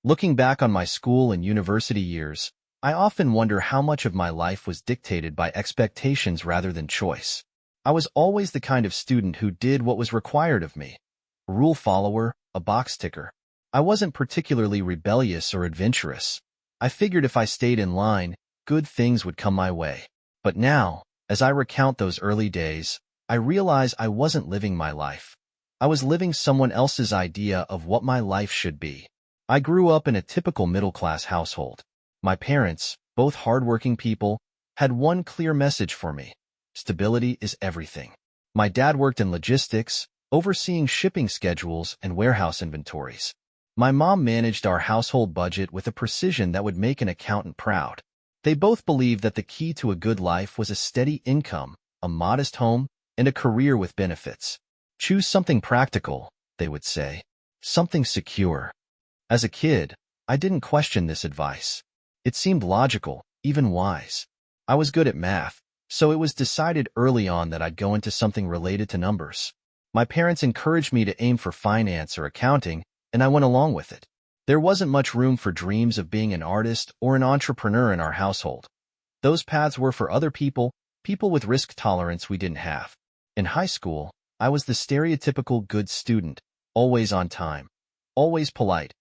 Looking back on my school and university years, I often wonder how much of my life was dictated by expectations rather than choice. I was always the kind of student who did what was required of me. A rule follower, a box ticker. I wasn't particularly rebellious or adventurous. I figured if I stayed in line, good things would come my way. But now, as I recount those early days, I realize I wasn't living my life. I was living someone else's idea of what my life should be. I grew up in a typical middle-class household. My parents, both hardworking people, had one clear message for me. Stability is everything. My dad worked in logistics, overseeing shipping schedules and warehouse inventories. My mom managed our household budget with a precision that would make an accountant proud. They both believed that the key to a good life was a steady income, a modest home, and a career with benefits. Choose something practical, they would say. Something secure. As a kid, I didn't question this advice. It seemed logical, even wise. I was good at math, so it was decided early on that I'd go into something related to numbers. My parents encouraged me to aim for finance or accounting, and I went along with it. There wasn't much room for dreams of being an artist or an entrepreneur in our household. Those paths were for other people, people with risk tolerance we didn't have. In high school, I was the stereotypical good student, always on time, always polite,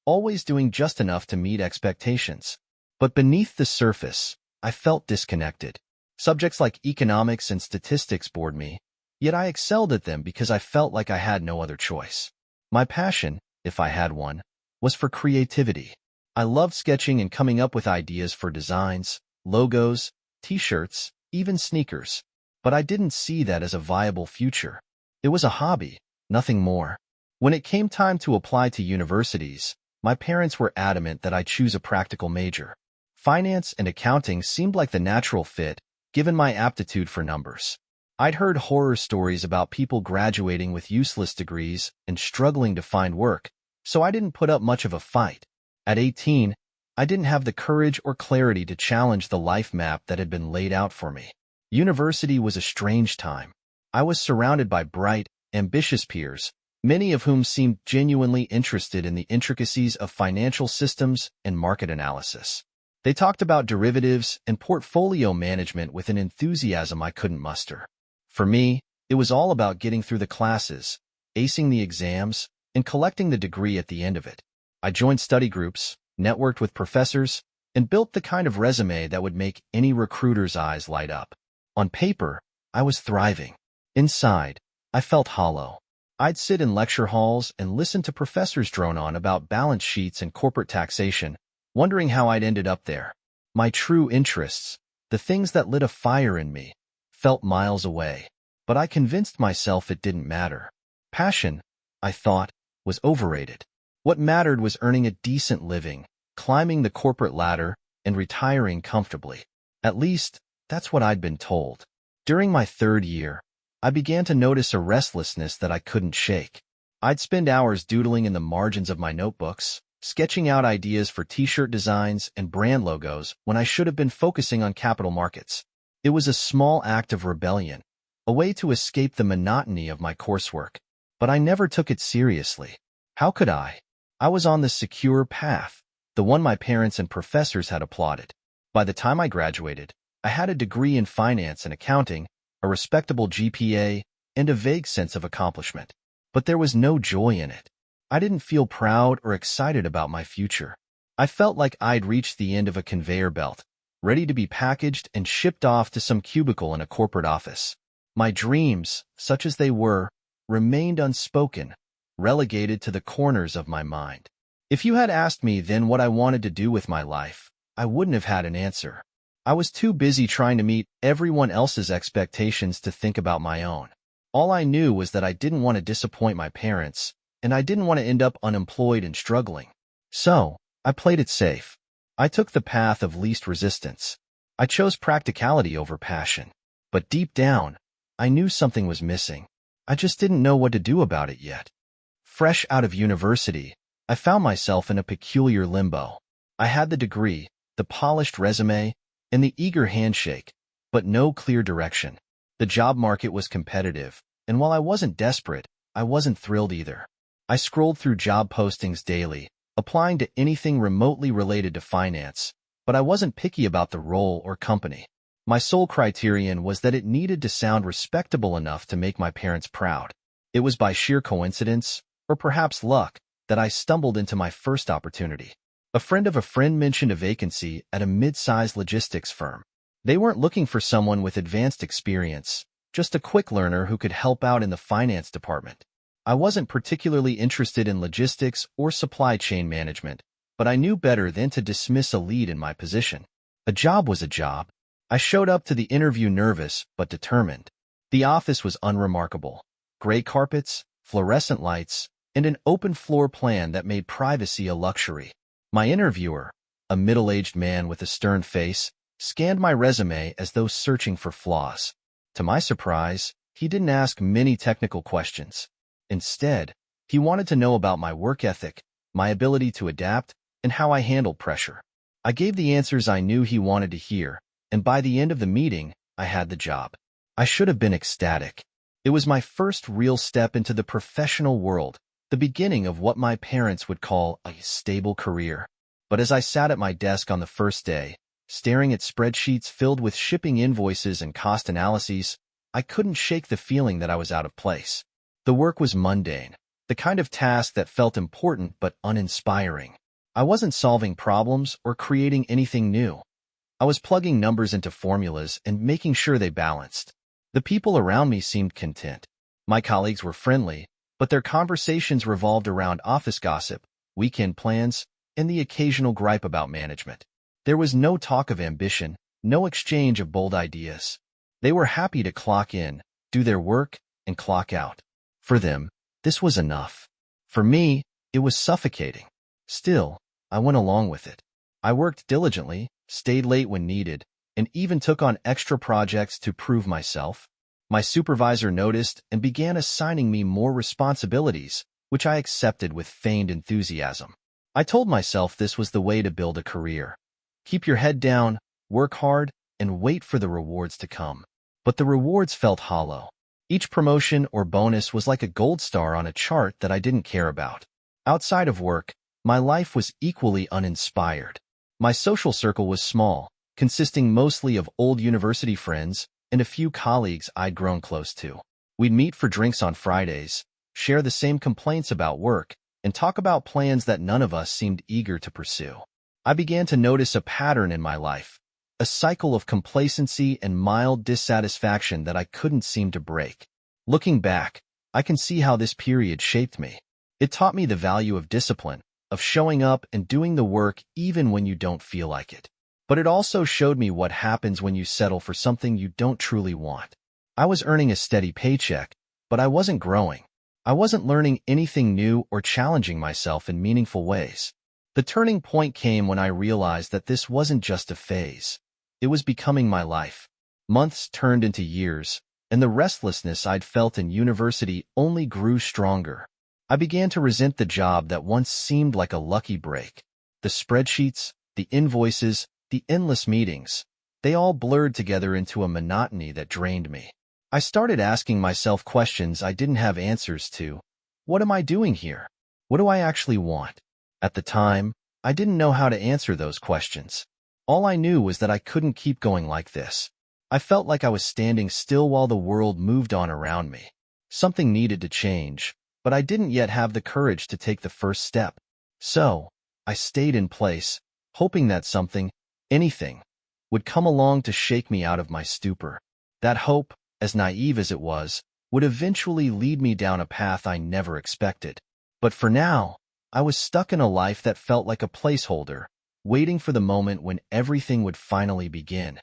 always doing just enough to meet expectations. But beneath the surface, I felt disconnected. Subjects like economics and statistics bored me, yet I excelled at them because I felt like I had no other choice. My passion, if I had one, was for creativity. I loved sketching and coming up with ideas for designs, logos, t-shirts, even sneakers. But I didn't see that as a viable future. It was a hobby, nothing more. When it came time to apply to universities, my parents were adamant that I choose a practical major. Finance and accounting seemed like the natural fit, given my aptitude for numbers. I'd heard horror stories about people graduating with useless degrees and struggling to find work, so I didn't put up much of a fight. At 18, I didn't have the courage or clarity to challenge the life map that had been laid out for me. University was a strange time. I was surrounded by bright, ambitious peers, many of whom seemed genuinely interested in the intricacies of financial systems and market analysis. They talked about derivatives and portfolio management with an enthusiasm I couldn't muster. For me, it was all about getting through the classes, acing the exams, and collecting the degree at the end of it. I joined study groups, networked with professors, and built the kind of resume that would make any recruiter's eyes light up. On paper, I was thriving. Inside, I felt hollow. I'd sit in lecture halls and listen to professors drone on about balance sheets and corporate taxation, wondering how I'd ended up there. My true interests, the things that lit a fire in me, felt miles away. But I convinced myself it didn't matter. Passion, I thought, was overrated. What mattered was earning a decent living, climbing the corporate ladder, and retiring comfortably. At least, that's what I'd been told. During my third year, I began to notice a restlessness that I couldn't shake. I'd spend hours doodling in the margins of my notebooks, sketching out ideas for t-shirt designs and brand logos when I should have been focusing on capital markets. It was a small act of rebellion, a way to escape the monotony of my coursework. But I never took it seriously. How could I? I was on the secure path, the one my parents and professors had applauded. By the time I graduated, I had a degree in finance and accounting, a respectable GPA, and a vague sense of accomplishment. But there was no joy in it. I didn't feel proud or excited about my future. I felt like I'd reached the end of a conveyor belt, ready to be packaged and shipped off to some cubicle in a corporate office. My dreams, such as they were, remained unspoken, relegated to the corners of my mind. If you had asked me then what I wanted to do with my life, I wouldn't have had an answer. I was too busy trying to meet everyone else's expectations to think about my own. All I knew was that I didn't want to disappoint my parents, and I didn't want to end up unemployed and struggling. So, I played it safe. I took the path of least resistance. I chose practicality over passion. But deep down, I knew something was missing. I just didn't know what to do about it yet. Fresh out of university, I found myself in a peculiar limbo. I had the degree, the polished resume, and the eager handshake, but no clear direction. The job market was competitive, and while I wasn't desperate, I wasn't thrilled either. I scrolled through job postings daily, applying to anything remotely related to finance, but I wasn't picky about the role or company. My sole criterion was that it needed to sound respectable enough to make my parents proud. It was by sheer coincidence, or perhaps luck, that I stumbled into my first opportunity. A friend of a friend mentioned a vacancy at a mid-sized logistics firm. They weren't looking for someone with advanced experience, just a quick learner who could help out in the finance department. I wasn't particularly interested in logistics or supply chain management, but I knew better than to dismiss a lead in my position. A job was a job. I showed up to the interview nervous but determined. The office was unremarkable. Gray carpets, fluorescent lights, and an open floor plan that made privacy a luxury. My interviewer, a middle-aged man with a stern face, scanned my resume as though searching for flaws. To my surprise, he didn't ask many technical questions. Instead, he wanted to know about my work ethic, my ability to adapt, and how I handled pressure. I gave the answers I knew he wanted to hear, and by the end of the meeting, I had the job. I should have been ecstatic. It was my first real step into the professional world, the beginning of what my parents would call a stable career. But as I sat at my desk on the first day, staring at spreadsheets filled with shipping invoices and cost analyses, I couldn't shake the feeling that I was out of place. The work was mundane, the kind of task that felt important but uninspiring. I wasn't solving problems or creating anything new. I was plugging numbers into formulas and making sure they balanced. The people around me seemed content. My colleagues were friendly, but their conversations revolved around office gossip, weekend plans, and the occasional gripe about management. There was no talk of ambition, no exchange of bold ideas. They were happy to clock in, do their work, and clock out. For them, this was enough. For me, it was suffocating. Still, I went along with it. I worked diligently, stayed late when needed, and even took on extra projects to prove myself. My supervisor noticed and began assigning me more responsibilities, which I accepted with feigned enthusiasm. I told myself this was the way to build a career. Keep your head down, work hard, and wait for the rewards to come. But the rewards felt hollow. Each promotion or bonus was like a gold star on a chart that I didn't care about. Outside of work, my life was equally uninspired. My social circle was small, consisting mostly of old university friends and a few colleagues I'd grown close to. We'd meet for drinks on Fridays, share the same complaints about work, and talk about plans that none of us seemed eager to pursue. I began to notice a pattern in my life, a cycle of complacency and mild dissatisfaction that I couldn't seem to break. Looking back, I can see how this period shaped me. It taught me the value of discipline, of showing up and doing the work even when you don't feel like it. But it also showed me what happens when you settle for something you don't truly want. I was earning a steady paycheck, but I wasn't growing. I wasn't learning anything new or challenging myself in meaningful ways. The turning point came when I realized that this wasn't just a phase. It was becoming my life. Months turned into years, and the restlessness I'd felt in university only grew stronger. I began to resent the job that once seemed like a lucky break. The spreadsheets, the invoices, the endless meetings, they all blurred together into a monotony that drained me. I started asking myself questions I didn't have answers to. What am I doing here? What do I actually want? At the time, I didn't know how to answer those questions. All I knew was that I couldn't keep going like this. I felt like I was standing still while the world moved on around me. Something needed to change, but I didn't yet have the courage to take the first step. So, I stayed in place, hoping that something, anything, would come along to shake me out of my stupor. That hope, as naive as it was, would eventually lead me down a path I never expected. But for now, I was stuck in a life that felt like a placeholder, waiting for the moment when everything would finally begin.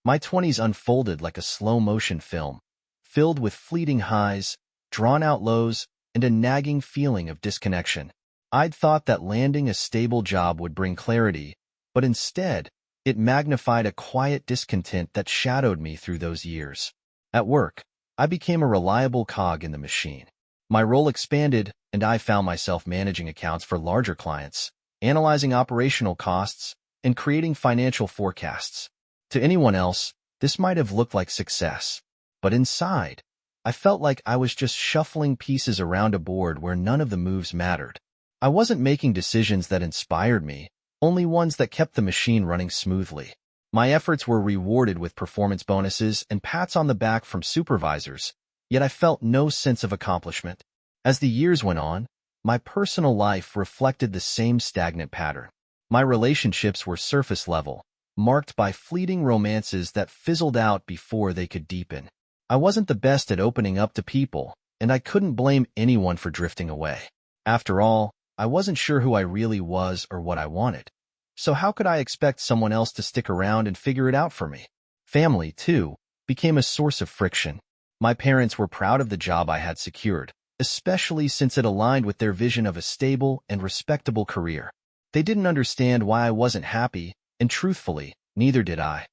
My 20s unfolded like a slow-motion film, filled with fleeting highs, drawn-out lows, and a nagging feeling of disconnection. I'd thought that landing a stable job would bring clarity, but instead, it magnified a quiet discontent that shadowed me through those years. At work, I became a reliable cog in the machine. My role expanded, and I found myself managing accounts for larger clients, analyzing operational costs, and creating financial forecasts. To anyone else, this might have looked like success, but inside, I felt like I was just shuffling pieces around a board where none of the moves mattered. I wasn't making decisions that inspired me, only ones that kept the machine running smoothly. My efforts were rewarded with performance bonuses and pats on the back from supervisors, yet I felt no sense of accomplishment. As the years went on, my personal life reflected the same stagnant pattern. My relationships were surface level, marked by fleeting romances that fizzled out before they could deepen. I wasn't the best at opening up to people, and I couldn't blame anyone for drifting away. After all, I wasn't sure who I really was or what I wanted. So how could I expect someone else to stick around and figure it out for me? Family, too, became a source of friction. My parents were proud of the job I had secured, especially since it aligned with their vision of a stable and respectable career. They didn't understand why I wasn't happy, and truthfully, neither did I.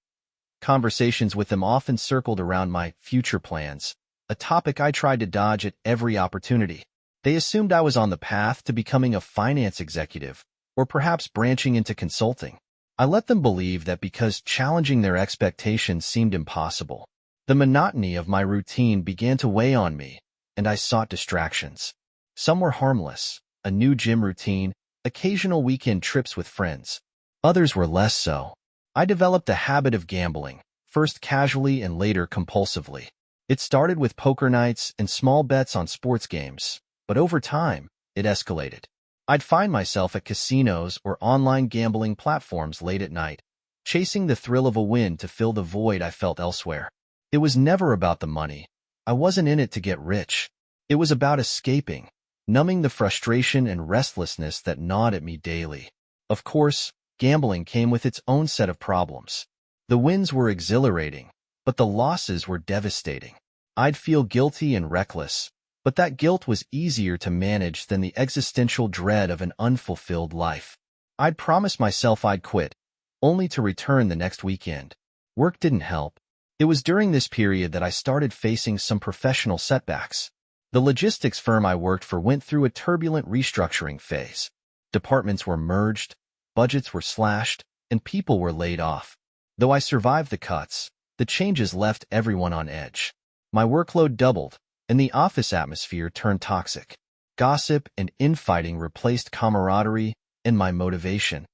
Conversations with them often circled around my future plans, a topic I tried to dodge at every opportunity. They assumed I was on the path to becoming a finance executive, or perhaps branching into consulting. I let them believe that because challenging their expectations seemed impossible. The monotony of my routine began to weigh on me, and I sought distractions. Some were harmless, a new gym routine, occasional weekend trips with friends. Others were less so. I developed a habit of gambling, first casually and later compulsively. It started with poker nights and small bets on sports games, but over time, it escalated. I'd find myself at casinos or online gambling platforms late at night, chasing the thrill of a win to fill the void I felt elsewhere. It was never about the money. I wasn't in it to get rich. It was about escaping, numbing the frustration and restlessness that gnawed at me daily. Of course, gambling came with its own set of problems. The wins were exhilarating, but the losses were devastating. I'd feel guilty and reckless, but that guilt was easier to manage than the existential dread of an unfulfilled life. I'd promised myself I'd quit, only to return the next weekend. Work didn't help. It was during this period that I started facing some professional setbacks. The logistics firm I worked for went through a turbulent restructuring phase. Departments were merged, budgets were slashed, and people were laid off. Though I survived the cuts, the changes left everyone on edge. My workload doubled, and the office atmosphere turned toxic. Gossip and infighting replaced camaraderie, and my motivation,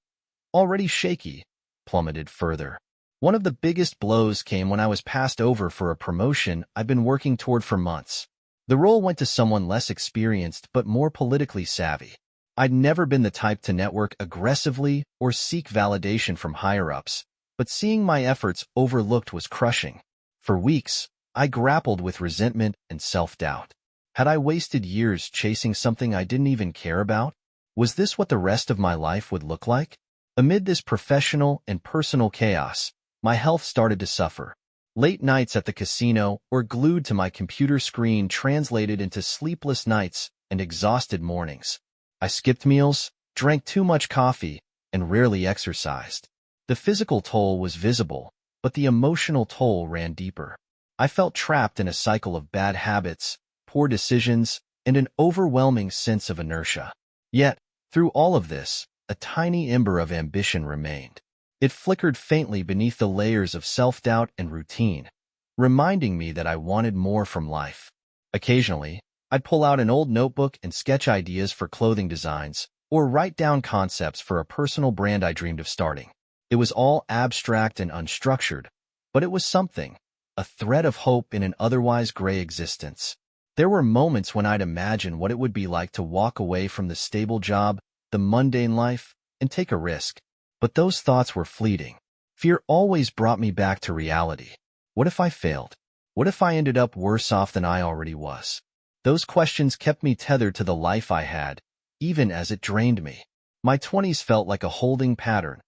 already shaky, plummeted further. One of the biggest blows came when I was passed over for a promotion I'd been working toward for months. The role went to someone less experienced but more politically savvy. I'd never been the type to network aggressively or seek validation from higher-ups, but seeing my efforts overlooked was crushing. For weeks, I grappled with resentment and self-doubt. Had I wasted years chasing something I didn't even care about? Was this what the rest of my life would look like? Amid this professional and personal chaos, my health started to suffer. Late nights at the casino or glued to my computer screen translated into sleepless nights and exhausted mornings. I skipped meals, drank too much coffee, and rarely exercised. The physical toll was visible, but the emotional toll ran deeper. I felt trapped in a cycle of bad habits, poor decisions, and an overwhelming sense of inertia. Yet, through all of this, a tiny ember of ambition remained. It flickered faintly beneath the layers of self-doubt and routine, reminding me that I wanted more from life. Occasionally, I'd pull out an old notebook and sketch ideas for clothing designs, or write down concepts for a personal brand I dreamed of starting. It was all abstract and unstructured, but it was something, a thread of hope in an otherwise gray existence. There were moments when I'd imagine what it would be like to walk away from the stable job, the mundane life, and take a risk. But those thoughts were fleeting. Fear always brought me back to reality. What if I failed? What if I ended up worse off than I already was? Those questions kept me tethered to the life I had, even as it drained me. My 20s felt like a holding pattern,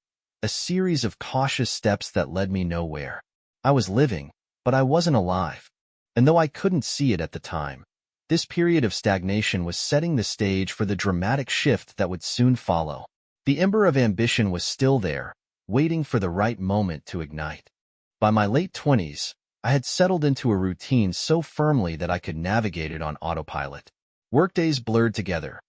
a series of cautious steps that led me nowhere. I was living, but I wasn't alive. And though I couldn't see it at the time, this period of stagnation was setting the stage for the dramatic shift that would soon follow. The ember of ambition was still there, waiting for the right moment to ignite. By my late 20s, I had settled into a routine so firmly that I could navigate it on autopilot. Workdays blurred together,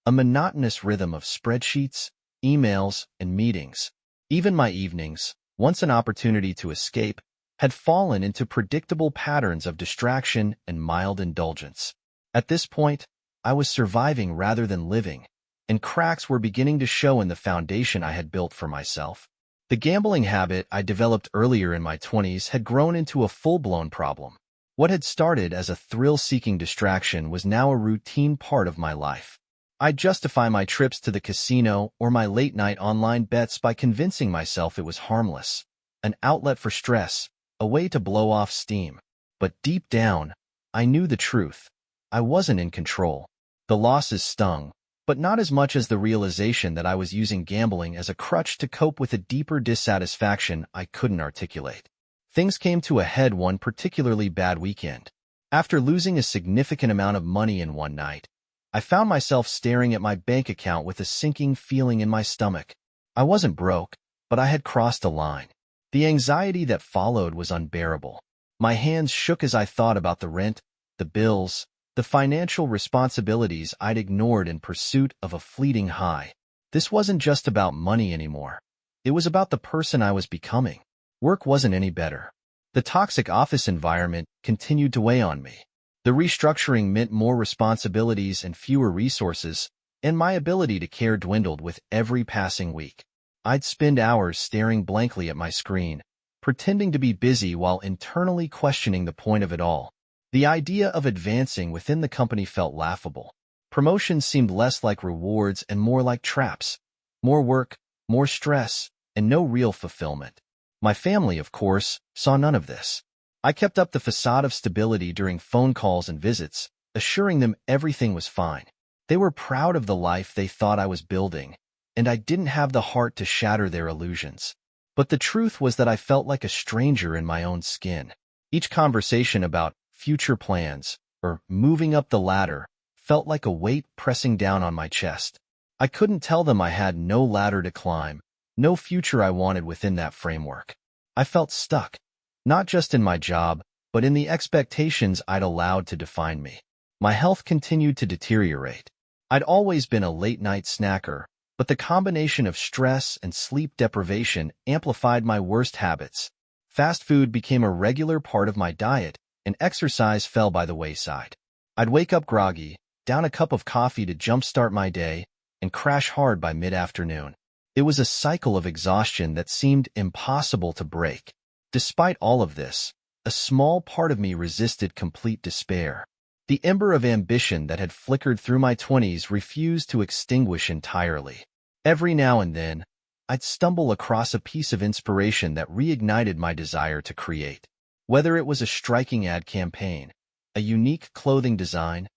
a monotonous rhythm of spreadsheets, emails, and meetings. Even my evenings, once an opportunity to escape, had fallen into predictable patterns of distraction and mild indulgence. At this point, I was surviving rather than living, and cracks were beginning to show in the foundation I had built for myself. The gambling habit I developed earlier in my 20s had grown into a full-blown problem. What had started as a thrill-seeking distraction was now a routine part of my life. I'd justify my trips to the casino or my late-night online bets by convincing myself it was harmless, an outlet for stress, a way to blow off steam. But deep down, I knew the truth. I wasn't in control. The losses stung, but not as much as the realization that I was using gambling as a crutch to cope with a deeper dissatisfaction I couldn't articulate. Things came to a head one particularly bad weekend. After losing a significant amount of money in one night, I found myself staring at my bank account with a sinking feeling in my stomach. I wasn't broke, but I had crossed a line. The anxiety that followed was unbearable. My hands shook as I thought about the rent, the bills, the financial responsibilities I'd ignored in pursuit of a fleeting high. This wasn't just about money anymore. It was about the person I was becoming. Work wasn't any better. The toxic office environment continued to weigh on me. The restructuring meant more responsibilities and fewer resources, and my ability to care dwindled with every passing week. I'd spend hours staring blankly at my screen, pretending to be busy while internally questioning the point of it all. The idea of advancing within the company felt laughable. Promotions seemed less like rewards and more like traps. More work, more stress, and no real fulfillment. My family, of course, saw none of this. I kept up the facade of stability during phone calls and visits, assuring them everything was fine. They were proud of the life they thought I was building, and I didn't have the heart to shatter their illusions. But the truth was that I felt like a stranger in my own skin. Each conversation about future plans or moving up the ladder felt like a weight pressing down on my chest. I couldn't tell them I had no ladder to climb, no future I wanted within that framework. I felt stuck. Not just in my job, but in the expectations I'd allowed to define me. My health continued to deteriorate. I'd always been a late-night snacker, but the combination of stress and sleep deprivation amplified my worst habits. Fast food became a regular part of my diet, and exercise fell by the wayside. I'd wake up groggy, down a cup of coffee to jumpstart my day, and crash hard by mid-afternoon. It was a cycle of exhaustion that seemed impossible to break. Despite all of this, a small part of me resisted complete despair. The ember of ambition that had flickered through my 20s refused to extinguish entirely. Every now and then, I'd stumble across a piece of inspiration that reignited my desire to create. Whether it was a striking ad campaign, a unique clothing design,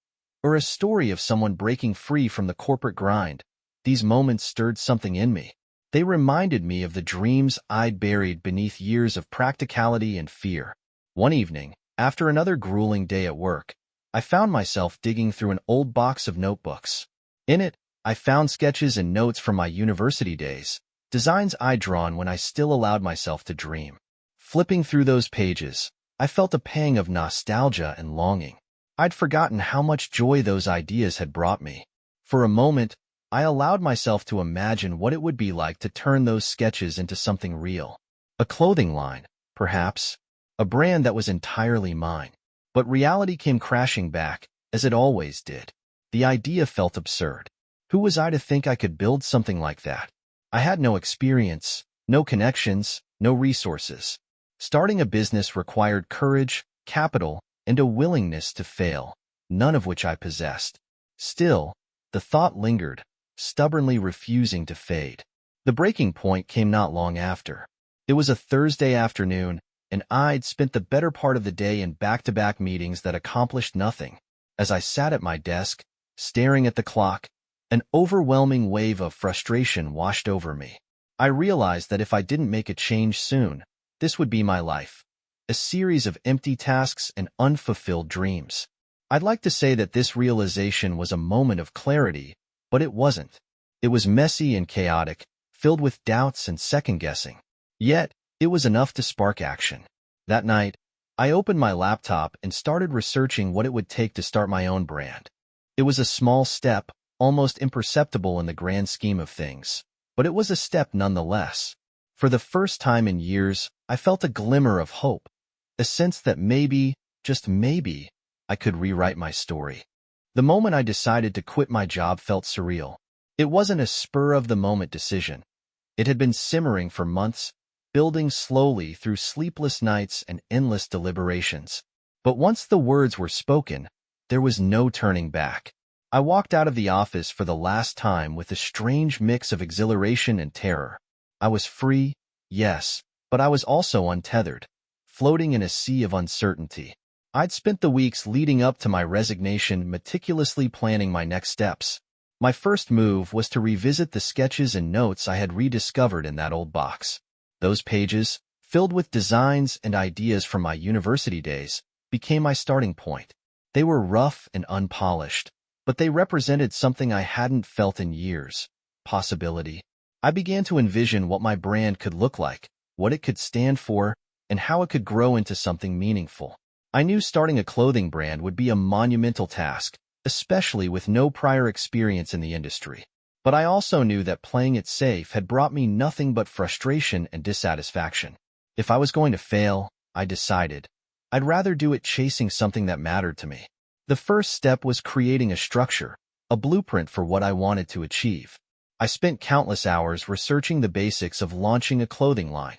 or a story of someone breaking free from the corporate grind, these moments stirred something in me. They reminded me of the dreams I'd buried beneath years of practicality and fear. One evening, after another grueling day at work, I found myself digging through an old box of notebooks. In it, I found sketches and notes from my university days, designs I'd drawn when I still allowed myself to dream. Flipping through those pages, I felt a pang of nostalgia and longing. I'd forgotten how much joy those ideas had brought me. For a moment, I allowed myself to imagine what it would be like to turn those sketches into something real. A clothing line, perhaps. A brand that was entirely mine. But reality came crashing back, as it always did. The idea felt absurd. Who was I to think I could build something like that? I had no experience, no connections, no resources. Starting a business required courage, capital, and a willingness to fail, none of which I possessed. Still, the thought lingered, stubbornly refusing to fade. The breaking point came not long after. It was a Thursday afternoon, and I'd spent the better part of the day in back-to-back meetings that accomplished nothing. As I sat at my desk, staring at the clock, an overwhelming wave of frustration washed over me. I realized that if I didn't make a change soon, this would be my life. A series of empty tasks and unfulfilled dreams. I'd like to say that this realization was a moment of clarity, but it wasn't. It was messy and chaotic, filled with doubts and second-guessing. Yet, it was enough to spark action. That night, I opened my laptop and started researching what it would take to start my own brand. It was a small step, almost imperceptible in the grand scheme of things, but it was a step nonetheless. For the first time in years, I felt a glimmer of hope, a sense that maybe, just maybe, I could rewrite my story. The moment I decided to quit my job felt surreal. It wasn't a spur-of-the-moment decision. It had been simmering for months, building slowly through sleepless nights and endless deliberations. But once the words were spoken, there was no turning back. I walked out of the office for the last time with a strange mix of exhilaration and terror. I was free, yes, but I was also untethered, floating in a sea of uncertainty. I'd spent the weeks leading up to my resignation meticulously planning my next steps. My first move was to revisit the sketches and notes I had rediscovered in that old box. Those pages, filled with designs and ideas from my university days, became my starting point. They were rough and unpolished, but they represented something I hadn't felt in years: possibility. I began to envision what my brand could look like, what it could stand for, and how it could grow into something meaningful. I knew starting a clothing brand would be a monumental task, especially with no prior experience in the industry. But I also knew that playing it safe had brought me nothing but frustration and dissatisfaction. If I was going to fail, I decided, I'd rather do it chasing something that mattered to me. The first step was creating a structure, a blueprint for what I wanted to achieve. I spent countless hours researching the basics of launching a clothing line,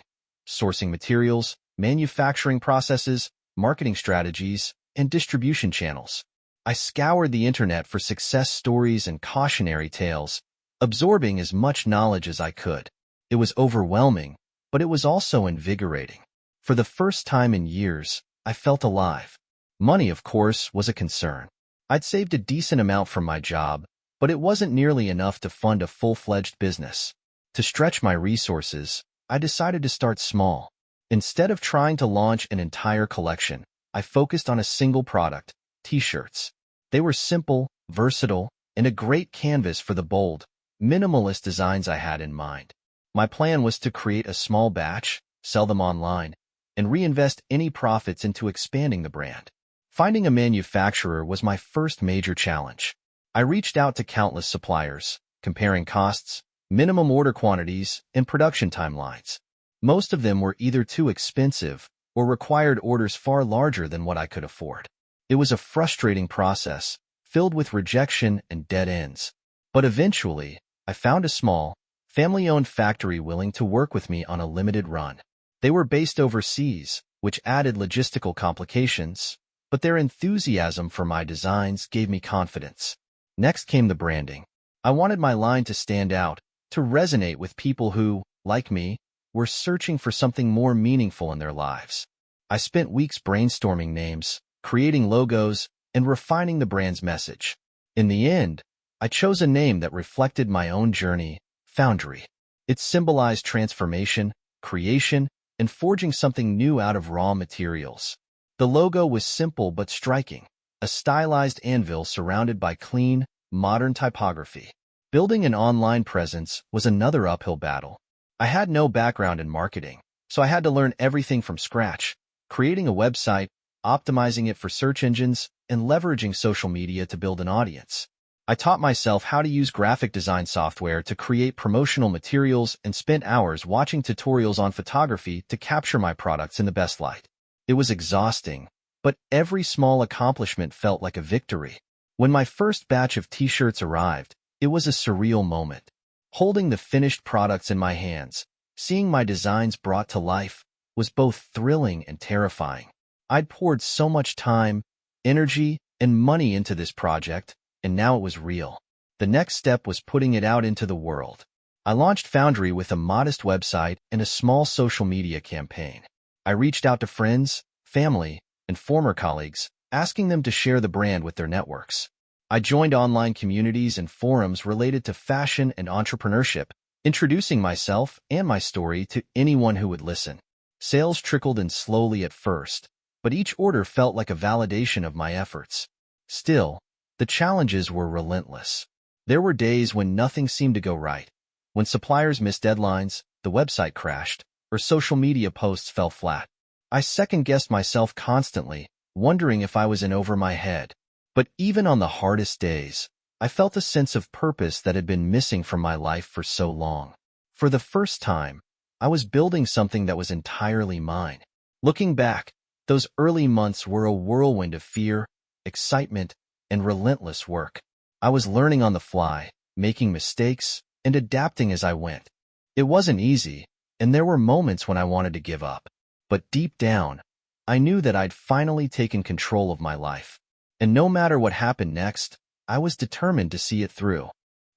sourcing materials, manufacturing processes, marketing strategies, and distribution channels. I scoured the internet for success stories and cautionary tales, absorbing as much knowledge as I could. It was overwhelming, but it was also invigorating. For the first time in years, I felt alive. Money, of course, was a concern. I'd saved a decent amount from my job, but it wasn't nearly enough to fund a full-fledged business. To stretch my resources, I decided to start small. Instead of trying to launch an entire collection, I focused on a single product: t-shirts. They were simple, versatile, and a great canvas for the bold, minimalist designs I had in mind. My plan was to create a small batch, sell them online, and reinvest any profits into expanding the brand. Finding a manufacturer was my first major challenge. I reached out to countless suppliers, comparing costs, minimum order quantities, and production timelines. Most of them were either too expensive or required orders far larger than what I could afford. It was a frustrating process, filled with rejection and dead ends. But eventually, I found a small, family-owned factory willing to work with me on a limited run. They were based overseas, which added logistical complications, but their enthusiasm for my designs gave me confidence. Next came the branding. I wanted my line to stand out, to resonate with people who, like me, were searching for something more meaningful in their lives. I spent weeks brainstorming names, creating logos, and refining the brand's message. In the end, I chose a name that reflected my own journey: Foundry. It symbolized transformation, creation, and forging something new out of raw materials. The logo was simple but striking: a stylized anvil surrounded by clean, modern typography. Building an online presence was another uphill battle. I had no background in marketing, so I had to learn everything from scratch: creating a website, optimizing it for search engines, and leveraging social media to build an audience. I taught myself how to use graphic design software to create promotional materials and spent hours watching tutorials on photography to capture my products in the best light. It was exhausting, but every small accomplishment felt like a victory. When my first batch of t-shirts arrived, it was a surreal moment. Holding the finished products in my hands, seeing my designs brought to life, was both thrilling and terrifying. I'd poured so much time, energy, and money into this project, and now it was real. The next step was putting it out into the world. I launched Foundry with a modest website and a small social media campaign. I reached out to friends, family, and former colleagues, asking them to share the brand with their networks. I joined online communities and forums related to fashion and entrepreneurship, introducing myself and my story to anyone who would listen. Sales trickled in slowly at first, but each order felt like a validation of my efforts. Still, the challenges were relentless. There were days when nothing seemed to go right, when suppliers missed deadlines, the website crashed, or social media posts fell flat. I second-guessed myself constantly, wondering if I was in over my head. But even on the hardest days, I felt a sense of purpose that had been missing from my life for so long. For the first time, I was building something that was entirely mine. Looking back, those early months were a whirlwind of fear, excitement, and relentless work. I was learning on the fly, making mistakes, and adapting as I went. It wasn't easy, and there were moments when I wanted to give up. But deep down, I knew that I'd finally taken control of my life. And no matter what happened next, I was determined to see it through.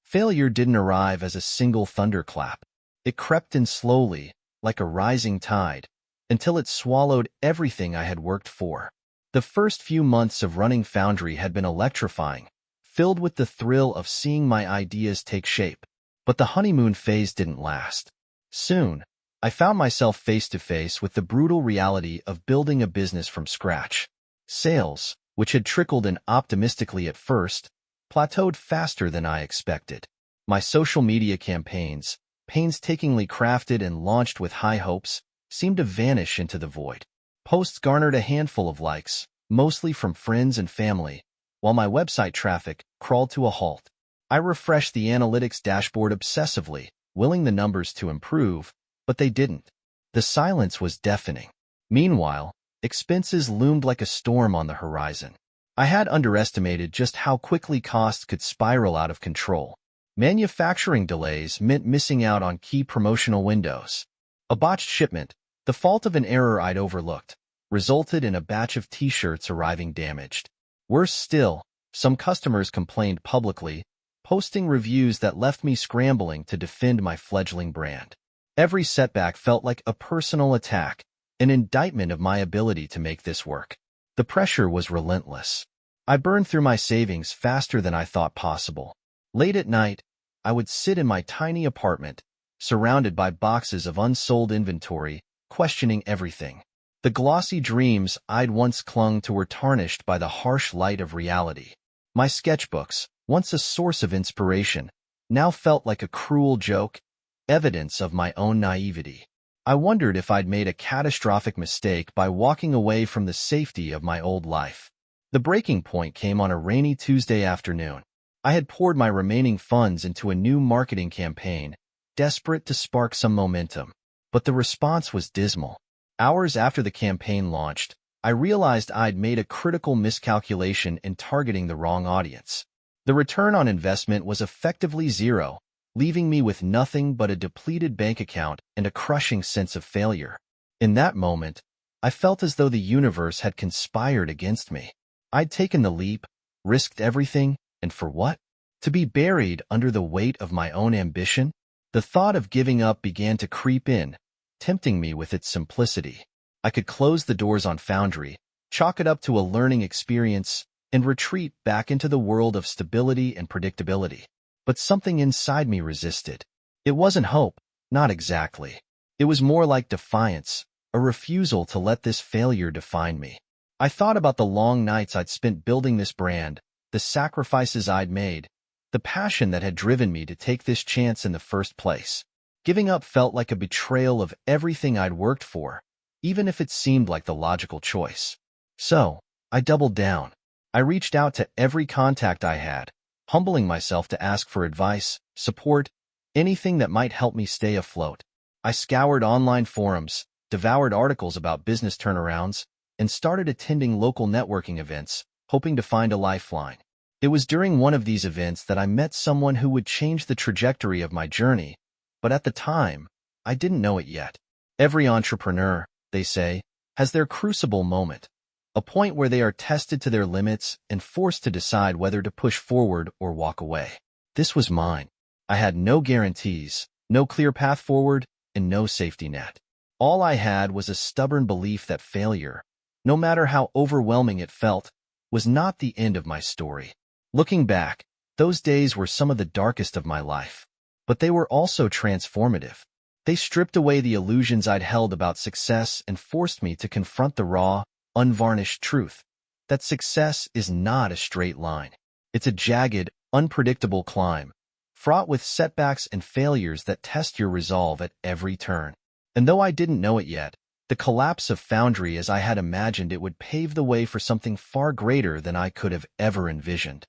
Failure didn't arrive as a single thunderclap. It crept in slowly, like a rising tide, until it swallowed everything I had worked for. The first few months of running Foundry had been electrifying, filled with the thrill of seeing my ideas take shape. But the honeymoon phase didn't last. Soon, I found myself face to face with the brutal reality of building a business from scratch. Sales, which had trickled in optimistically at first, plateaued faster than I expected. My social media campaigns, painstakingly crafted and launched with high hopes, seemed to vanish into the void. Posts garnered a handful of likes, mostly from friends and family, while my website traffic crawled to a halt. I refreshed the analytics dashboard obsessively, willing the numbers to improve, but they didn't. The silence was deafening. Meanwhile, expenses loomed like a storm on the horizon. I had underestimated just how quickly costs could spiral out of control. Manufacturing delays meant missing out on key promotional windows. A botched shipment, the fault of an error I'd overlooked, resulted in a batch of t-shirts arriving damaged. Worse still, some customers complained publicly, posting reviews that left me scrambling to defend my fledgling brand. Every setback felt like a personal attack, an indictment of my ability to make this work. The pressure was relentless. I burned through my savings faster than I thought possible. Late at night, I would sit in my tiny apartment, surrounded by boxes of unsold inventory, questioning everything. The glossy dreams I'd once clung to were tarnished by the harsh light of reality. My sketchbooks, once a source of inspiration, now felt like a cruel joke, evidence of my own naivety. I wondered if I'd made a catastrophic mistake by walking away from the safety of my old life. The breaking point came on a rainy Tuesday afternoon. I had poured my remaining funds into a new marketing campaign, desperate to spark some momentum. But the response was dismal. Hours after the campaign launched, I realized I'd made a critical miscalculation in targeting the wrong audience. The return on investment was effectively zero, leaving me with nothing but a depleted bank account and a crushing sense of failure. In that moment, I felt as though the universe had conspired against me. I'd taken the leap, risked everything, and for what? To be buried under the weight of my own ambition? The thought of giving up began to creep in, tempting me with its simplicity. I could close the doors on Foundry, chalk it up to a learning experience, and retreat back into the world of stability and predictability. But something inside me resisted. It wasn't hope, not exactly. It was more like defiance, a refusal to let this failure define me. I thought about the long nights I'd spent building this brand, the sacrifices I'd made, the passion that had driven me to take this chance in the first place. Giving up felt like a betrayal of everything I'd worked for, even if it seemed like the logical choice. So, I doubled down. I reached out to every contact I had, humbling myself to ask for advice, support, anything that might help me stay afloat. I scoured online forums, devoured articles about business turnarounds, and started attending local networking events, hoping to find a lifeline. It was during one of these events that I met someone who would change the trajectory of my journey, but at the time, I didn't know it yet. Every entrepreneur, they say, has their crucible moment, a point where they are tested to their limits and forced to decide whether to push forward or walk away. This was mine. I had no guarantees, no clear path forward, and no safety net. All I had was a stubborn belief that failure, no matter how overwhelming it felt, was not the end of my story. Looking back, those days were some of the darkest of my life, but they were also transformative. They stripped away the illusions I'd held about success and forced me to confront the raw, unvarnished truth that success is not a straight line. It's a jagged, unpredictable climb, fraught with setbacks and failures that test your resolve at every turn. And though I didn't know it yet, the collapse of Foundry as I had imagined it would pave the way for something far greater than I could have ever envisioned.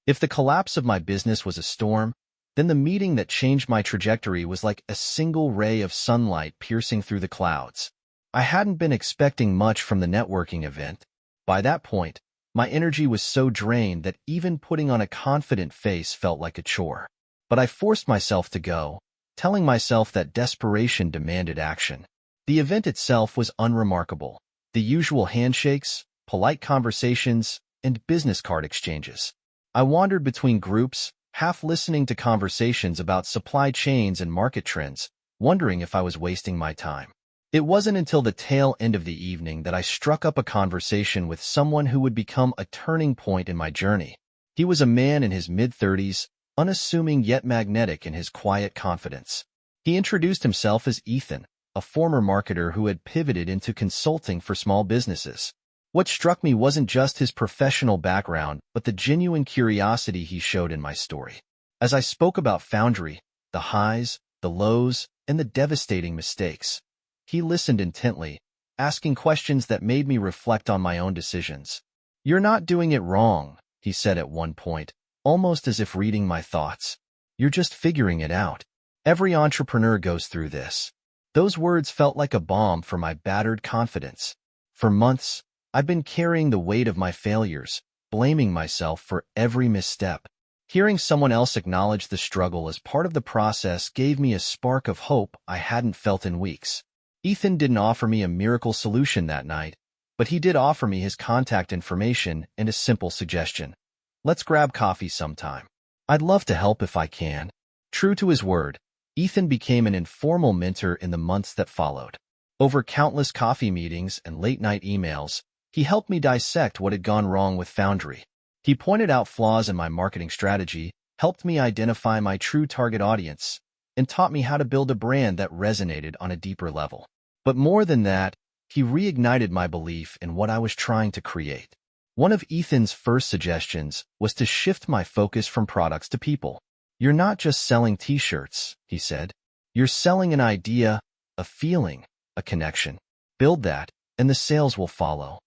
If the collapse of my business was a storm, then the meeting that changed my trajectory was like a single ray of sunlight piercing through the clouds. I hadn't been expecting much from the networking event. By that point, my energy was so drained that even putting on a confident face felt like a chore. But I forced myself to go, telling myself that desperation demanded action. The event itself was unremarkable. The usual handshakes, polite conversations, and business card exchanges. I wandered between groups, half listening to conversations about supply chains and market trends, wondering if I was wasting my time. It wasn't until the tail end of the evening that I struck up a conversation with someone who would become a turning point in my journey. He was a man in his mid-30s, unassuming yet magnetic in his quiet confidence. He introduced himself as Ethan, a former marketer who had pivoted into consulting for small businesses. What struck me wasn't just his professional background, but the genuine curiosity he showed in my story. As I spoke about Foundry, the highs, the lows, and the devastating mistakes, he listened intently, asking questions that made me reflect on my own decisions. "You're not doing it wrong," he said at one point, almost as if reading my thoughts. "You're just figuring it out. Every entrepreneur goes through this." Those words felt like a balm for my battered confidence. For months, I'd been carrying the weight of my failures, blaming myself for every misstep. Hearing someone else acknowledge the struggle as part of the process gave me a spark of hope I hadn't felt in weeks. Ethan didn't offer me a miracle solution that night, but he did offer me his contact information and a simple suggestion. "Let's grab coffee sometime. I'd love to help if I can." True to his word, Ethan became an informal mentor in the months that followed. Over countless coffee meetings and late-night emails, he helped me dissect what had gone wrong with Foundry. He pointed out flaws in my marketing strategy, helped me identify my true target audience, and taught me how to build a brand that resonated on a deeper level. But more than that, he reignited my belief in what I was trying to create. One of Ethan's first suggestions was to shift my focus from products to people. "You're not just selling t-shirts," he said. "You're selling an idea, a feeling, a connection. Build that, and the sales will follow."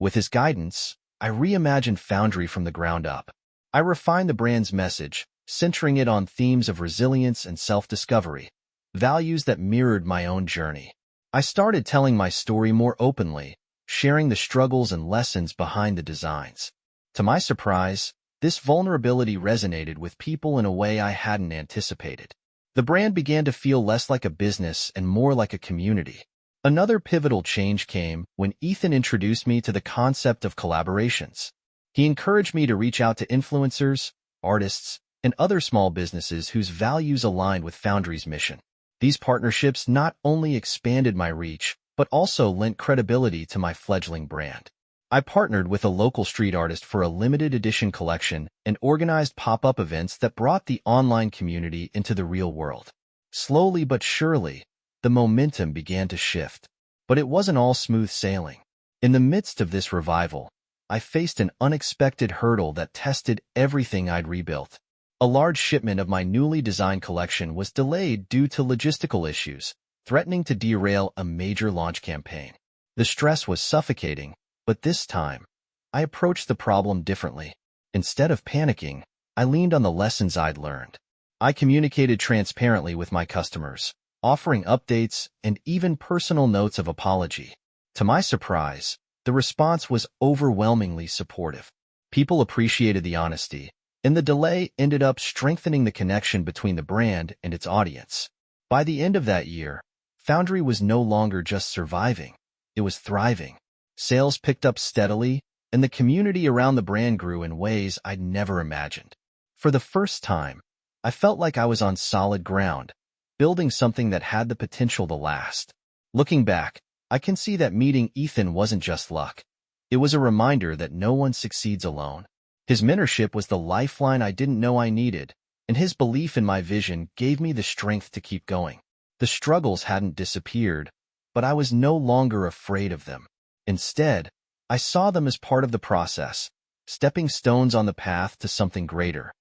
With his guidance, I reimagined Foundry from the ground up. I refined the brand's message, centering it on themes of resilience and self-discovery, values that mirrored my own journey. I started telling my story more openly, sharing the struggles and lessons behind the designs. To my surprise, this vulnerability resonated with people in a way I hadn't anticipated. The brand began to feel less like a business and more like a community. Another pivotal change came when Ethan introduced me to the concept of collaborations. He encouraged me to reach out to influencers, artists, and other small businesses whose values aligned with Foundry's mission. These partnerships not only expanded my reach, but also lent credibility to my fledgling brand. I partnered with a local street artist for a limited edition collection and organized pop-up events that brought the online community into the real world. Slowly but surely, the momentum began to shift. But it wasn't all smooth sailing. In the midst of this revival, I faced an unexpected hurdle that tested everything I'd rebuilt. A large shipment of my newly designed collection was delayed due to logistical issues, threatening to derail a major launch campaign. The stress was suffocating, but this time, I approached the problem differently. Instead of panicking, I leaned on the lessons I'd learned. I communicated transparently with my customers, offering updates and even personal notes of apology. To my surprise, the response was overwhelmingly supportive. People appreciated the honesty, and the delay ended up strengthening the connection between the brand and its audience. By the end of that year, Foundry was no longer just surviving, it was thriving. Sales picked up steadily, and the community around the brand grew in ways I'd never imagined. For the first time, I felt like I was on solid ground, building something that had the potential to last. Looking back, I can see that meeting Ethan wasn't just luck. It was a reminder that no one succeeds alone. His mentorship was the lifeline I didn't know I needed, and his belief in my vision gave me the strength to keep going. The struggles hadn't disappeared, but I was no longer afraid of them. Instead, I saw them as part of the process, stepping stones on the path to something greater.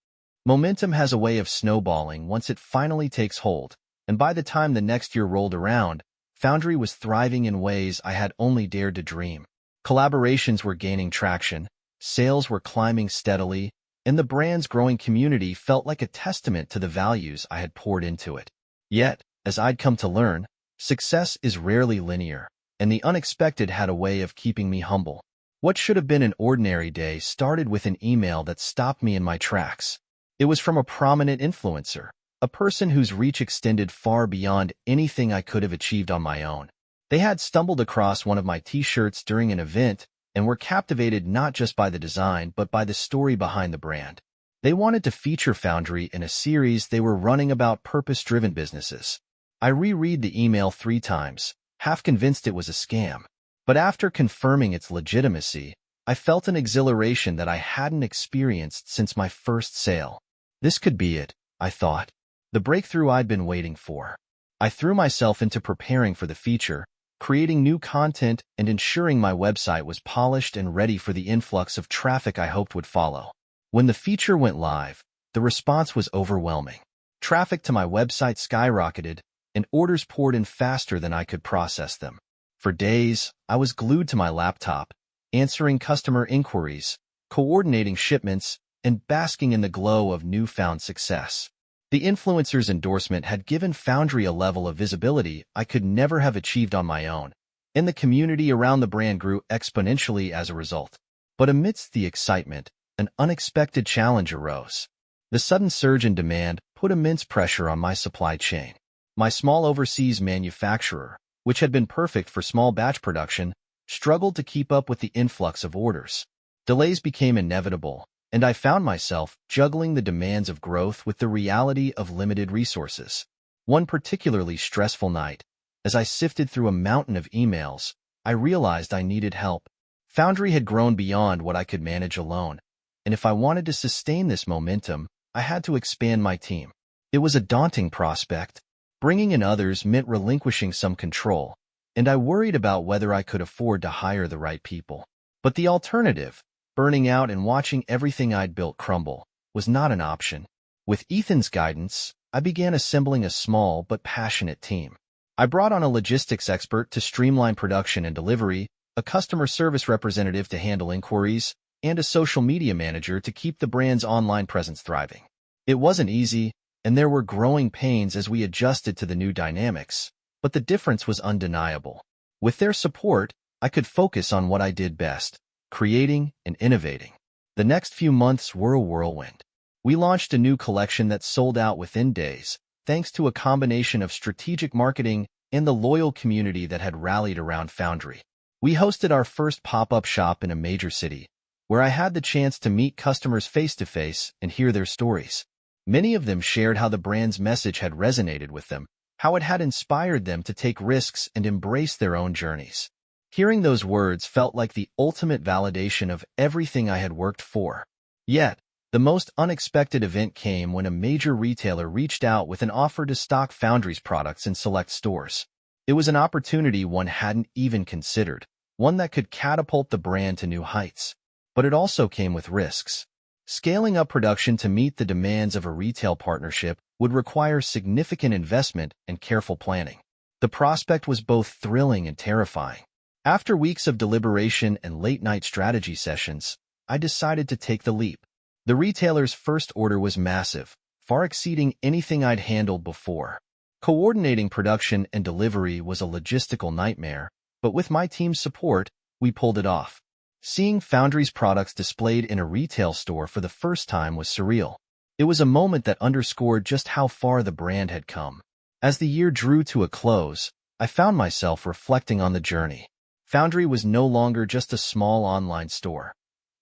Momentum has a way of snowballing once it finally takes hold, and by the time the next year rolled around, Foundry was thriving in ways I had only dared to dream. Collaborations were gaining traction, sales were climbing steadily, and the brand's growing community felt like a testament to the values I had poured into it. Yet, as I'd come to learn, success is rarely linear, and the unexpected had a way of keeping me humble. What should have been an ordinary day started with an email that stopped me in my tracks. It was from a prominent influencer, a person whose reach extended far beyond anything I could have achieved on my own. They had stumbled across one of my t-shirts during an event and were captivated not just by the design but by the story behind the brand. They wanted to feature Foundry in a series they were running about purpose-driven businesses. I reread the email 3 times, half convinced it was a scam. But after confirming its legitimacy, I felt an exhilaration that I hadn't experienced since my first sale. This could be it, I thought. The breakthrough I'd been waiting for. I threw myself into preparing for the feature, creating new content and ensuring my website was polished and ready for the influx of traffic I hoped would follow. When the feature went live, the response was overwhelming. Traffic to my website skyrocketed, and orders poured in faster than I could process them. For days, I was glued to my laptop, answering customer inquiries, coordinating shipments, and basking in the glow of newfound success. The influencer's endorsement had given Foundry a level of visibility I could never have achieved on my own, and the community around the brand grew exponentially as a result. But amidst the excitement, an unexpected challenge arose. The sudden surge in demand put immense pressure on my supply chain. My small overseas manufacturer, which had been perfect for small batch production, struggled to keep up with the influx of orders. Delays became inevitable, and I found myself juggling the demands of growth with the reality of limited resources. One particularly stressful night, as I sifted through a mountain of emails, I realized I needed help. Foundry had grown beyond what I could manage alone, and if I wanted to sustain this momentum, I had to expand my team. It was a daunting prospect. Bringing in others meant relinquishing some control, and I worried about whether I could afford to hire the right people. But the alternative, burning out and watching everything I'd built crumble, was not an option. With Ethan's guidance, I began assembling a small but passionate team. I brought on a logistics expert to streamline production and delivery, a customer service representative to handle inquiries, and a social media manager to keep the brand's online presence thriving. It wasn't easy, and there were growing pains as we adjusted to the new dynamics, but the difference was undeniable. With their support, I could focus on what I did best, creating and innovating. The next few months were a whirlwind. We launched a new collection that sold out within days, thanks to a combination of strategic marketing and the loyal community that had rallied around Foundry. We hosted our first pop-up shop in a major city, where I had the chance to meet customers face-to-face and hear their stories. Many of them shared how the brand's message had resonated with them, how it had inspired them to take risks and embrace their own journeys. Hearing those words felt like the ultimate validation of everything I had worked for. Yet, the most unexpected event came when a major retailer reached out with an offer to stock Foundry's products in select stores. It was an opportunity one hadn't even considered, one that could catapult the brand to new heights. But it also came with risks. Scaling up production to meet the demands of a retail partnership would require significant investment and careful planning. The prospect was both thrilling and terrifying. After weeks of deliberation and late-night strategy sessions, I decided to take the leap. The retailer's first order was massive, far exceeding anything I'd handled before. Coordinating production and delivery was a logistical nightmare, but with my team's support, we pulled it off. Seeing Foundry's products displayed in a retail store for the first time was surreal. It was a moment that underscored just how far the brand had come. As the year drew to a close, I found myself reflecting on the journey. Foundry was no longer just a small online store.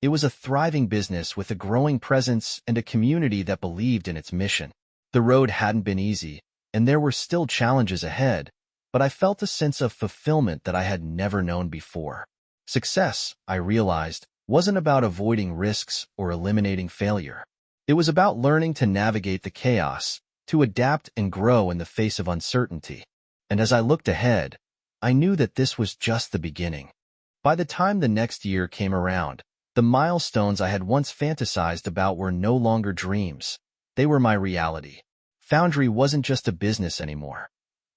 It was a thriving business with a growing presence and a community that believed in its mission. The road hadn't been easy, and there were still challenges ahead, but I felt a sense of fulfillment that I had never known before. Success, I realized, wasn't about avoiding risks or eliminating failure. It was about learning to navigate the chaos, to adapt and grow in the face of uncertainty. And as I looked ahead, I knew that this was just the beginning. By the time the next year came around, the milestones I had once fantasized about were no longer dreams. They were my reality. Foundry wasn't just a business anymore.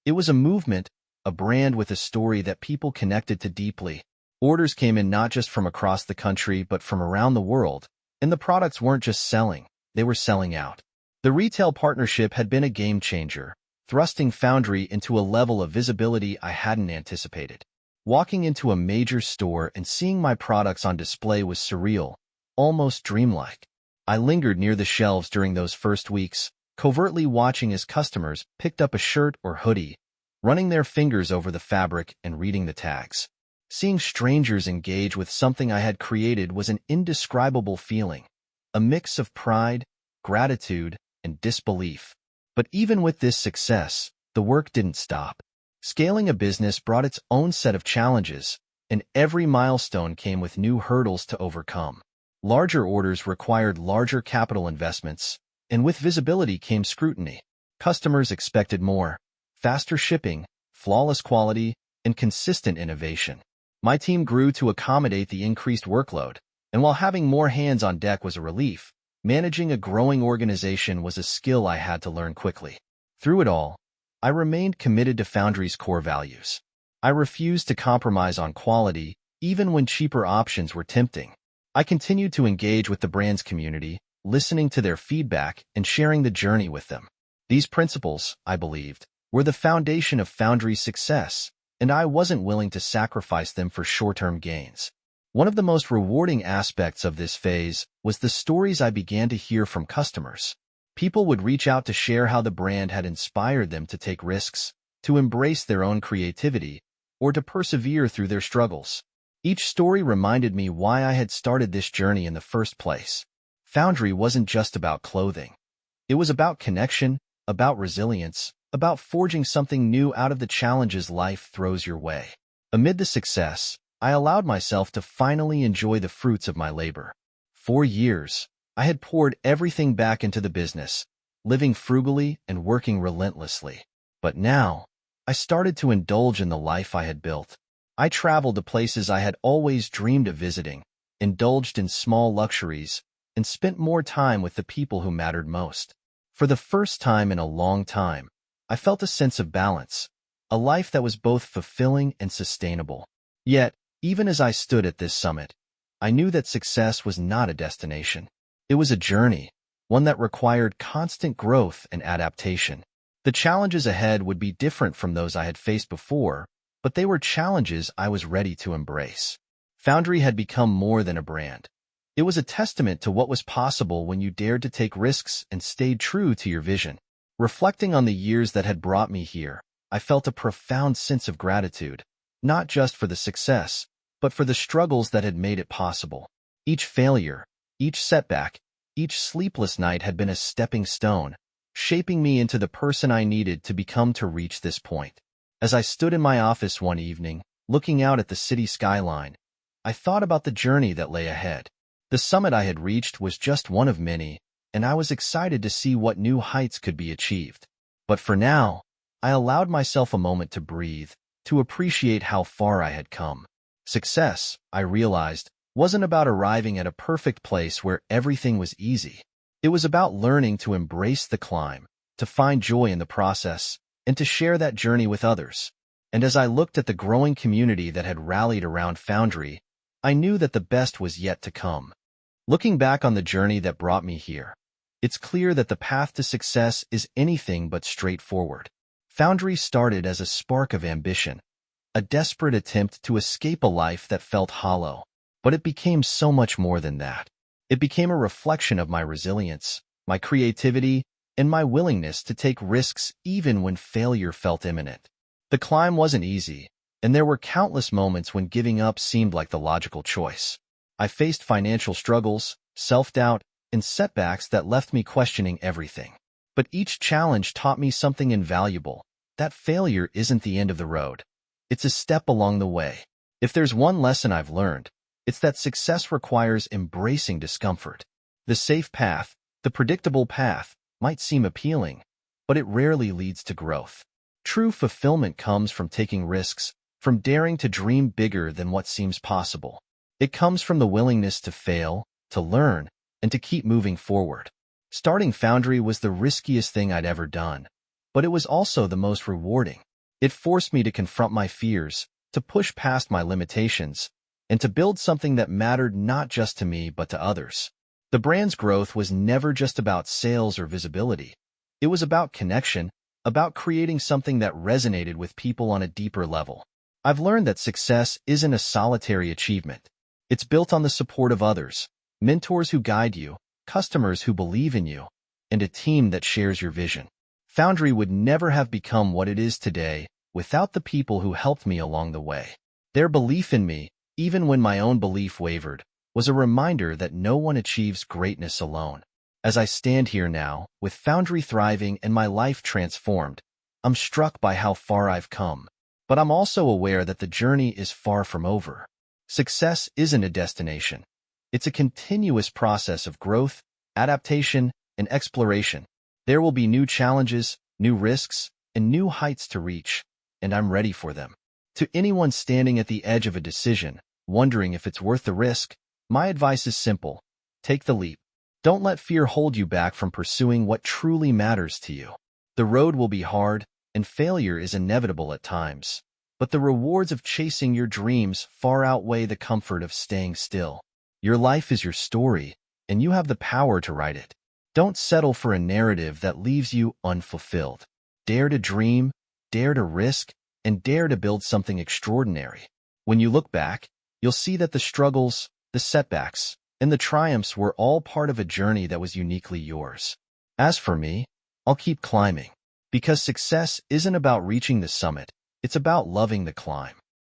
It was a movement, a brand with a story that people connected to deeply. Orders came in not just from across the country but from around the world, and the products weren't just selling, they were selling out. The retail partnership had been a game changer, thrusting Foundry into a level of visibility I hadn't anticipated. Walking into a major store and seeing my products on display was surreal, almost dreamlike. I lingered near the shelves during those first weeks, covertly watching as customers picked up a shirt or hoodie, running their fingers over the fabric and reading the tags. Seeing strangers engage with something I had created was an indescribable feeling, a mix of pride, gratitude, and disbelief. But even with this success, the work didn't stop. Scaling a business brought its own set of challenges, and every milestone came with new hurdles to overcome. Larger orders required larger capital investments, and with visibility came scrutiny. Customers expected more: faster shipping, flawless quality, and consistent innovation. My team grew to accommodate the increased workload, and while having more hands on deck was a relief, managing a growing organization was a skill I had to learn quickly. Through it all, I remained committed to Foundry's core values. I refused to compromise on quality, even when cheaper options were tempting. I continued to engage with the brand's community, listening to their feedback and sharing the journey with them. These principles, I believed, were the foundation of Foundry's success, and I wasn't willing to sacrifice them for short-term gains. One of the most rewarding aspects of this phase was the stories I began to hear from customers. People would reach out to share how the brand had inspired them to take risks, to embrace their own creativity, or to persevere through their struggles. Each story reminded me why I had started this journey in the first place. Foundry wasn't just about clothing. It was about connection, about resilience, about forging something new out of the challenges life throws your way. Amid the success, I allowed myself to finally enjoy the fruits of my labor. For years, I had poured everything back into the business, living frugally and working relentlessly. But now, I started to indulge in the life I had built. I traveled to places I had always dreamed of visiting, indulged in small luxuries, and spent more time with the people who mattered most. For the first time in a long time, I felt a sense of balance, a life that was both fulfilling and sustainable. Yet, even as I stood at this summit, I knew that success was not a destination. It was a journey, one that required constant growth and adaptation. The challenges ahead would be different from those I had faced before, but they were challenges I was ready to embrace. Foundry had become more than a brand. It was a testament to what was possible when you dared to take risks and stayed true to your vision. Reflecting on the years that had brought me here, I felt a profound sense of gratitude, not just for the success, but for the struggles that had made it possible. Each failure, each setback, each sleepless night had been a stepping stone, shaping me into the person I needed to become to reach this point. As I stood in my office one evening, looking out at the city skyline, I thought about the journey that lay ahead. The summit I had reached was just one of many, and I was excited to see what new heights could be achieved. But for now, I allowed myself a moment to breathe, to appreciate how far I had come. Success, I realized, wasn't about arriving at a perfect place where everything was easy. It was about learning to embrace the climb, to find joy in the process, and to share that journey with others. And as I looked at the growing community that had rallied around Foundry, I knew that the best was yet to come. Looking back on the journey that brought me here, it's clear that the path to success is anything but straightforward. Foundry started as a spark of ambition, a desperate attempt to escape a life that felt hollow. But it became so much more than that. It became a reflection of my resilience, my creativity, and my willingness to take risks even when failure felt imminent. The climb wasn't easy, and there were countless moments when giving up seemed like the logical choice. I faced financial struggles, self-doubt, and setbacks that left me questioning everything. But each challenge taught me something invaluable: that failure isn't the end of the road. It's a step along the way. If there's one lesson I've learned, it's that success requires embracing discomfort. The safe path, the predictable path, might seem appealing, but it rarely leads to growth. True fulfillment comes from taking risks, from daring to dream bigger than what seems possible. It comes from the willingness to fail, to learn, and to keep moving forward. Starting Foundry was the riskiest thing I'd ever done, but it was also the most rewarding. It forced me to confront my fears, to push past my limitations, and to build something that mattered not just to me but to others. The brand's growth was never just about sales or visibility. It was about connection, about creating something that resonated with people on a deeper level. I've learned that success isn't a solitary achievement. It's built on the support of others, mentors who guide you, customers who believe in you, and a team that shares your vision. Foundry would never have become what it is today without the people who helped me along the way. Their belief in me, even when my own belief wavered, was a reminder that no one achieves greatness alone. As I stand here now, with Foundry thriving and my life transformed, I'm struck by how far I've come. But I'm also aware that the journey is far from over. Success isn't a destination. It's a continuous process of growth, adaptation, and exploration. There will be new challenges, new risks, and new heights to reach, and I'm ready for them. To anyone standing at the edge of a decision, wondering if it's worth the risk, my advice is simple. Take the leap. Don't let fear hold you back from pursuing what truly matters to you. The road will be hard, and failure is inevitable at times. But the rewards of chasing your dreams far outweigh the comfort of staying still. Your life is your story, and you have the power to write it. Don't settle for a narrative that leaves you unfulfilled. Dare to dream, dare to risk, and dare to build something extraordinary. When you look back, you'll see that the struggles, the setbacks, and the triumphs were all part of a journey that was uniquely yours. As for me, I'll keep climbing. Because success isn't about reaching the summit, it's about loving the climb.